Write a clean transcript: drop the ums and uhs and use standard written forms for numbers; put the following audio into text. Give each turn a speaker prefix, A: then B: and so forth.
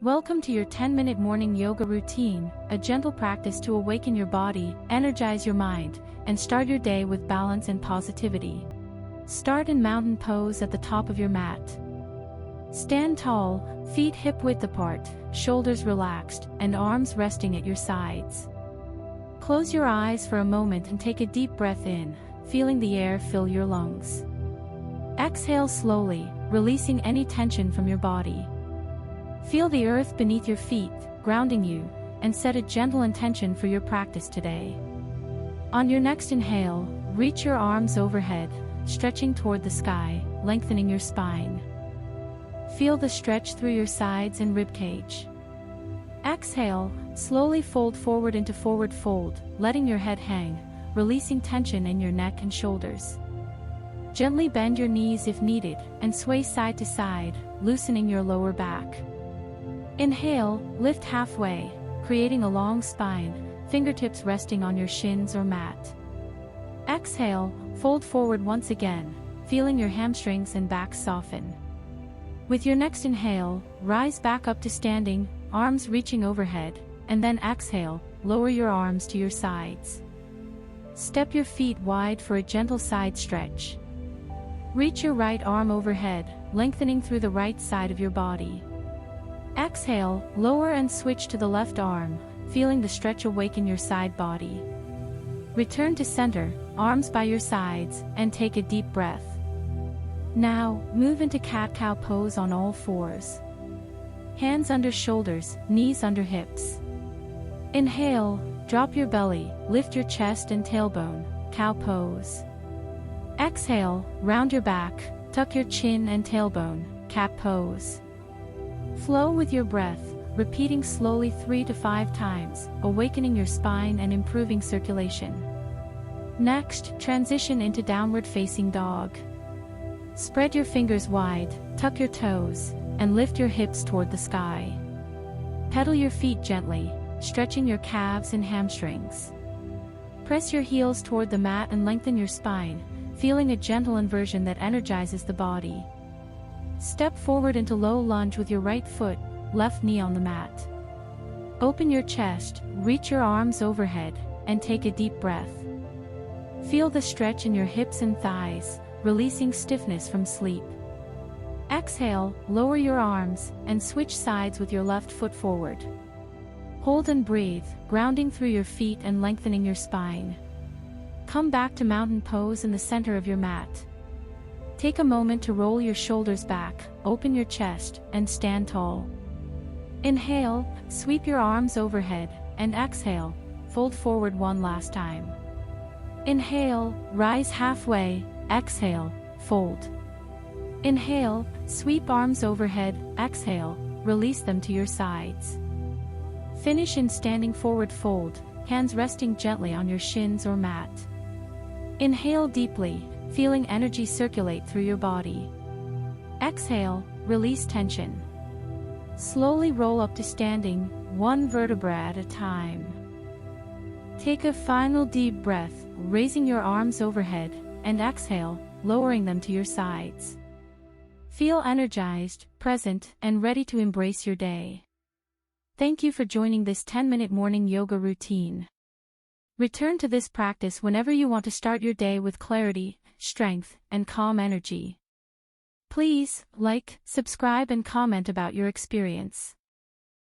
A: Welcome to your 10-minute morning yoga routine, a gentle practice to awaken your body, energize your mind, and start your day with balance and positivity. Start in mountain pose at the top of your mat. Stand tall, feet hip-width apart, shoulders relaxed, and arms resting at your sides. Close your eyes for a moment and take a deep breath in, feeling the air fill your lungs. Exhale slowly, releasing any tension from your body. Feel the earth beneath your feet, grounding you, and set a gentle intention for your practice today. On your next inhale, reach your arms overhead, stretching toward the sky, lengthening your spine. Feel the stretch through your sides and ribcage. Exhale, slowly fold forward into forward fold, letting your head hang, releasing tension in your neck and shoulders. Gently bend your knees if needed, and sway side to side, loosening your lower back. Inhale, lift halfway, creating a long spine, fingertips resting on your shins or mat. Exhale, fold forward once again, feeling your hamstrings and back soften. With your next inhale, rise back up to standing, arms reaching overhead, and then exhale, lower your arms to your sides. Step your feet wide for a gentle side stretch. Reach your right arm overhead, lengthening through the right side of your body. Exhale, lower and switch to the left arm, feeling the stretch awaken your side body. Return to center, arms by your sides, and take a deep breath. Now, move into cat-cow pose on all fours. Hands under shoulders, knees under hips. Inhale, drop your belly, lift your chest and tailbone, cow pose. Exhale, round your back, tuck your chin and tailbone, cat pose. Flow with your breath, repeating slowly 3 to 5 times, awakening your spine and improving circulation. Next, transition into downward facing dog. Spread your fingers wide, tuck your toes, and lift your hips toward the sky. Pedal your feet gently, stretching your calves and hamstrings. Press your heels toward the mat and lengthen your spine, feeling a gentle inversion that energizes the body. Step forward into low lunge with your right foot, left knee on the mat. Open your chest, reach your arms overhead, and take a deep breath. Feel the stretch in your hips and thighs, releasing stiffness from sleep. Exhale, lower your arms, and switch sides with your left foot forward. Hold and breathe, grounding through your feet and lengthening your spine. Come back to mountain pose in the center of your mat. Take a moment to roll your shoulders back, open your chest, and stand tall. Inhale, sweep your arms overhead, and exhale, fold forward one last time. Inhale, rise halfway, exhale, fold. Inhale, sweep arms overhead, exhale, release them to your sides. Finish in standing forward fold, hands resting gently on your shins or mat. Inhale deeply, feeling energy circulate through your body. Exhale, release tension. Slowly roll up to standing, one vertebra at a time. Take a final deep breath, raising your arms overhead, and exhale, lowering them to your sides. Feel energized, present, and ready to embrace your day. Thank you for joining this 10-minute morning yoga routine. Return to this practice whenever you want to start your day with clarity, strength, and calm energy. Please, like, subscribe and comment about your experience.